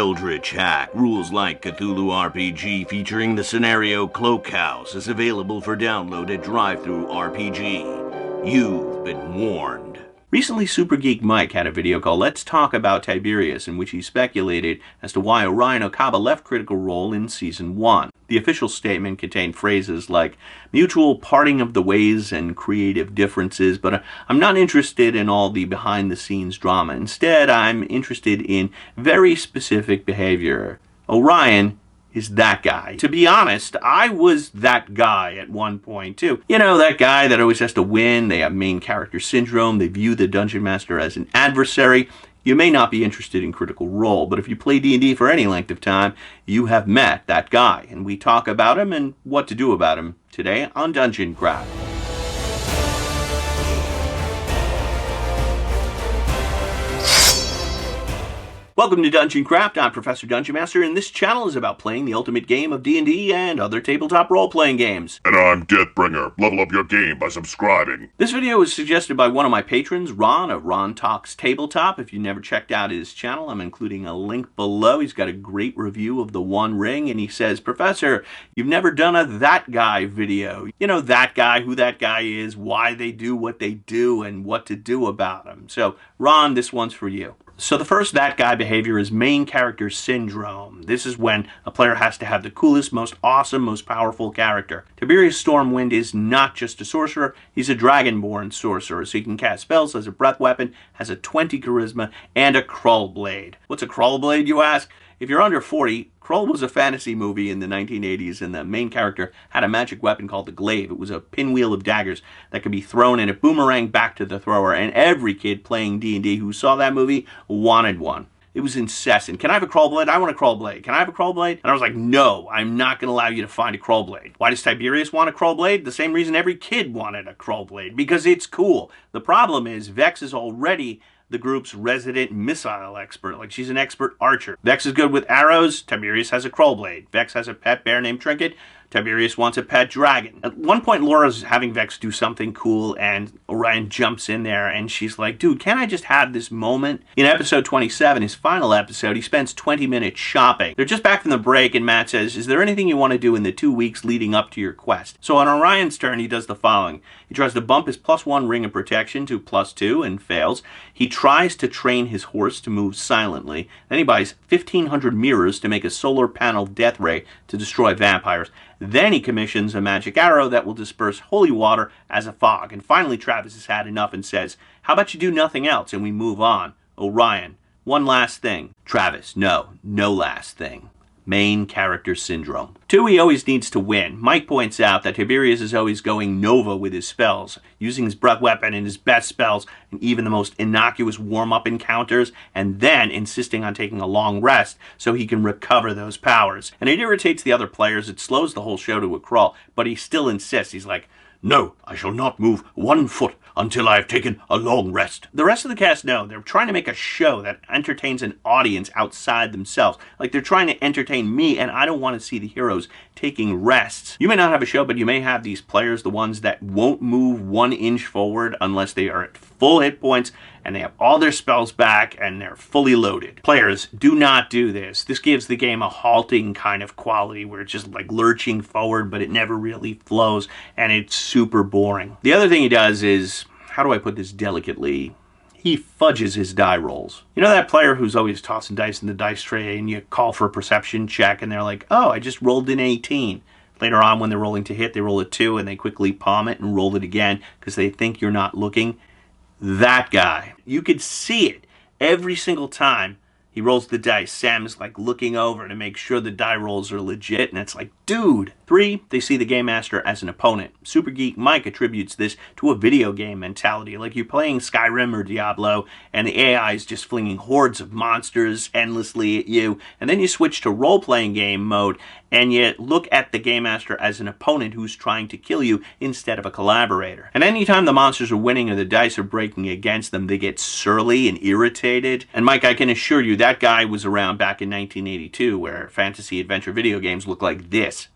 Eldritch Hack Rules Like Cthulhu RPG featuring the scenario Cloak House is available for download at Drive-Thru RPG. You've been warned. Recently, Super Geek Mike had a video called Let's Talk About Tiberius, in which he speculated as to why Orion Okaba left Critical Role in Season 1. The official statement contained phrases like mutual parting of the ways and creative differences, but I'm not interested in all the behind-the-scenes drama. Instead, I'm interested in very specific behavior. Orion is that guy. To be honest, I was that guy at one point too. You know, that guy that always has to win. They have main character syndrome. They view the Dungeon Master as an adversary. You may not be interested in Critical Role, but if you play D&D for any length of time, you have met that guy. And we talk about him and what to do about him today on Dungeon Craft. Welcome to Dungeon Craft. I'm Professor DungeonMaster, and this channel is about playing the ultimate game of D&D and other tabletop role-playing games. And I'm Deathbringer. Level up your game by subscribing. This video was suggested by one of my patrons, Ron of Ron Talks Tabletop. If you never checked out his channel, I'm including a link below. He's got a great review of the One Ring, and he says, Professor, you've never done a That Guy video. You know, that guy, who that guy is, why they do what they do, and what to do about them. So, Ron, this one's for you. So the first that guy behavior is main character syndrome. This is when a player has to have the coolest, most awesome, most powerful character. Tiberius Stormwind is not just a sorcerer, he's a dragonborn sorcerer, so he can cast spells as a breath weapon, has a 20 charisma, and a Krull blade. What's a Krull blade, you ask? If you're under 40, Krull was a fantasy movie in the 1980s, and the main character had a magic weapon called the glaive. It was a pinwheel of daggers that could be thrown and it boomeranged back to the thrower, and every kid playing D&D who saw that movie wanted one. It was incessant. Can I have a Krull blade? I want a Krull blade. Can I have a Krull blade? And I was like, no, I'm not going to allow you to find a Krull blade. Why does Tiberius want a Krull blade? The same reason every kid wanted a Krull blade, because it's cool. The problem is Vex is already the group's resident missile expert. Like, she's an expert archer. Vex is good with arrows. Tiberius has a Krull blade. Vex has a pet bear named Trinket. Tiberius wants a pet dragon. At one point, Laura's having Vex do something cool, and Orion jumps in there, and she's like, dude, can't I just have this moment? In episode 27, his final episode, he spends 20 minutes shopping. They're just back from the break, and Matt says, is there anything you want to do in the 2 weeks leading up to your quest? So on Orion's turn, he does the following. He tries to bump his +1 ring of protection to +2 and fails. He tries to train his horse to move silently. Then he buys 1,500 mirrors to make a solar panel death ray to destroy vampires. Then he commissions a magic arrow that will disperse holy water as a fog. And finally, Travis has had enough and says, how about you do nothing else and we move on? Orion, one last thing. Travis, no last thing. Main character syndrome. 2, he always needs to win. Mike points out that Tiberius is always going Nova with his spells, using his breath weapon and his best spells, and even the most innocuous warm-up encounters, and then insisting on taking a long rest so he can recover those powers. And it irritates the other players, it slows the whole show to a crawl, but he still insists. He's like, no, I shall not move 1 foot until I have taken a long rest. The rest of the cast know they're trying to make a show that entertains an audience outside themselves. Like, they're trying to entertain me, and I don't want to see the heroes taking rests. You may not have a show, but you may have these players, the ones that won't move 1 inch forward unless they are at full hit points and they have all their spells back and they're fully loaded. Players, do not do this. This gives the game a halting kind of quality where it's just like lurching forward, but it never really flows, and it's super boring. The other thing he does is, how do I put this delicately? He fudges his die rolls. You know that player who's always tossing dice in the dice tray and you call for a perception check and they're like, oh, I just rolled an 18. Later on, when they're rolling to hit, they roll a 2 and they quickly palm it and roll it again because they think you're not looking. That guy. You could see it every single time he rolls the dice. Sam is like looking over to make sure the die rolls are legit, and it's like, dude. 3, they see the Game Master as an opponent. Super Geek Mike attributes this to a video game mentality, like you're playing Skyrim or Diablo, and the AI is just flinging hordes of monsters endlessly at you, and then you switch to role-playing game mode, and you look at the Game Master as an opponent who's trying to kill you instead of a collaborator. And anytime the monsters are winning or the dice are breaking against them, they get surly and irritated. And Mike, I can assure you, that guy was around back in 1982, where fantasy adventure video games look like this.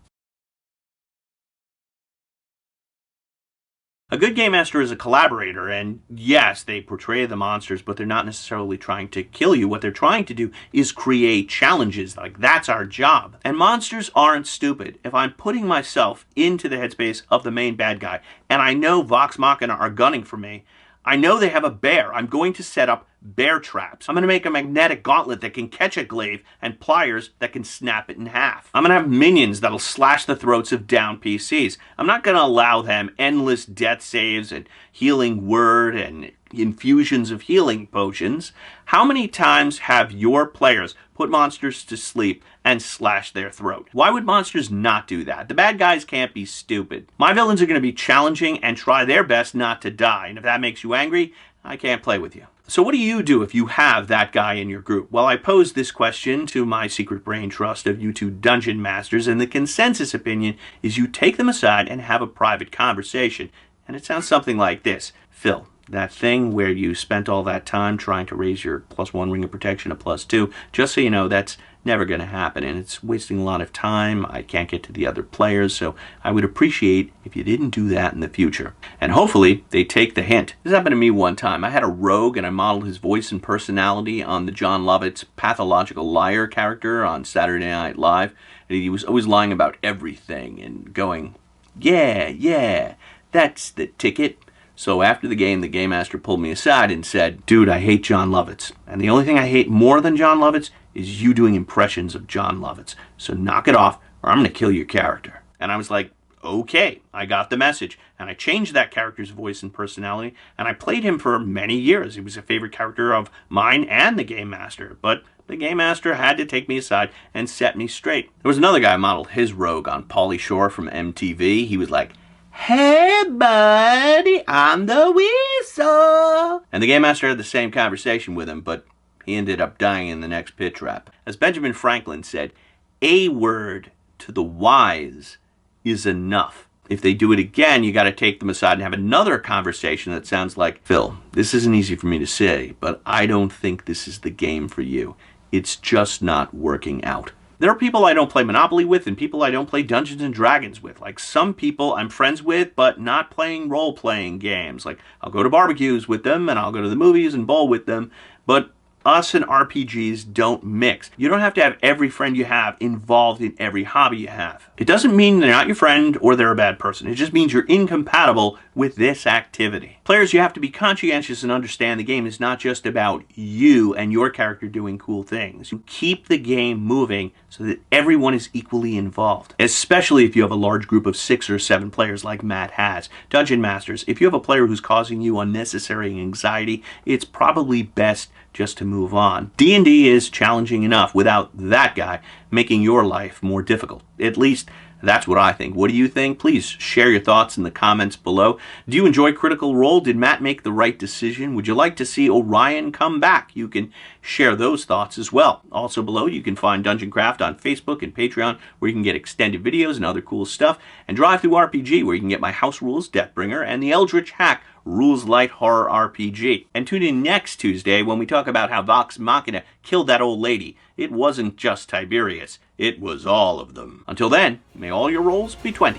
A good game master is a collaborator, and yes, they portray the monsters, but they're not necessarily trying to kill you. What they're trying to do is create challenges. Like, that's our job. And monsters aren't stupid. If I'm putting myself into the headspace of the main bad guy, and I know Vox Machina are gunning for me, I know they have a bear. I'm going to set up bear traps. I'm going to make a magnetic gauntlet that can catch a glaive and pliers that can snap it in half. I'm going to have minions that'll slash the throats of down PCs. I'm not going to allow them endless death saves and healing word and infusions of healing potions. How many times have your players put monsters to sleep and slash their throat? Why would monsters not do that? The bad guys can't be stupid. My villains are going to be challenging and try their best not to die. And if that makes you angry, I can't play with you. So what do you do if you have that guy in your group? Well, I posed this question to my secret brain trust of you two dungeon masters, and the consensus opinion is you take them aside and have a private conversation. And it sounds something like this. Phil, that thing where you spent all that time trying to raise your +1 ring of protection to +2, just so you know, that's never going to happen, and it's wasting a lot of time. I can't get to the other players, so I would appreciate if you didn't do that in the future. And hopefully they take the hint. This happened to me one time. I had a rogue, and I modeled his voice and personality on the John Lovett's pathological liar character on Saturday Night Live. And he was always lying about everything and going, yeah, that's the ticket. So after the game master pulled me aside and said, dude, I hate John Lovitz. And the only thing I hate more than John Lovitz is you doing impressions of John Lovitz. So knock it off or I'm going to kill your character. And I was like, okay, I got the message. And I changed that character's voice and personality, and I played him for many years. He was a favorite character of mine and the game master. But the game master had to take me aside and set me straight. There was another guy who modeled his rogue on Pauly Shore from MTV. He was like, hey, buddy, I'm the whistle. And the game master had the same conversation with him, but he ended up dying in the next pit trap. As Benjamin Franklin said, a word to the wise is enough. If they do it again, you got to take them aside and have another conversation that sounds like, Phil, this isn't easy for me to say, but I don't think this is the game for you. It's just not working out. There are people I don't play Monopoly with and people I don't play Dungeons and Dragons with. Like some people I'm friends with, but not playing role-playing games. Like I'll go to barbecues with them and I'll go to the movies and bowl with them, but us and RPGs don't mix. You don't have to have every friend you have involved in every hobby you have. It doesn't mean they're not your friend or they're a bad person. It just means you're incompatible with this activity. Players, you have to be conscientious and understand the game is not just about you and your character doing cool things. You keep the game moving so that everyone is equally involved, especially if you have a large group of 6 or 7 players like Matt has. Dungeon Masters, if you have a player who's causing you unnecessary anxiety, it's probably best just to move on. D&D is challenging enough without that guy making your life more difficult. At least that's what I think. What do you think? Please share your thoughts in the comments below. Do you enjoy Critical Role? Did Matt make the right decision? Would you like to see Orion come back? You can share those thoughts as well. Also below, you can find Dungeon Craft on Facebook and Patreon, where you can get extended videos and other cool stuff, and Drive Through RPG, where you can get my House Rules Deathbringer and the Eldritch Hack Rules Light Horror RPG. And tune in next Tuesday when we talk about how Vox Machina killed that old lady. It wasn't just Tiberius, it was all of them. Until then, may all your rolls be 20s.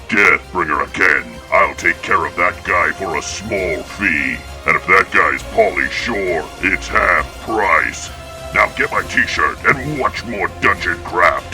Deathbringer again. I'll take care of that guy for a small fee. And if that guy's Pauly Shore, it's half price. Now get my t-shirt and watch more Dungeon Craft.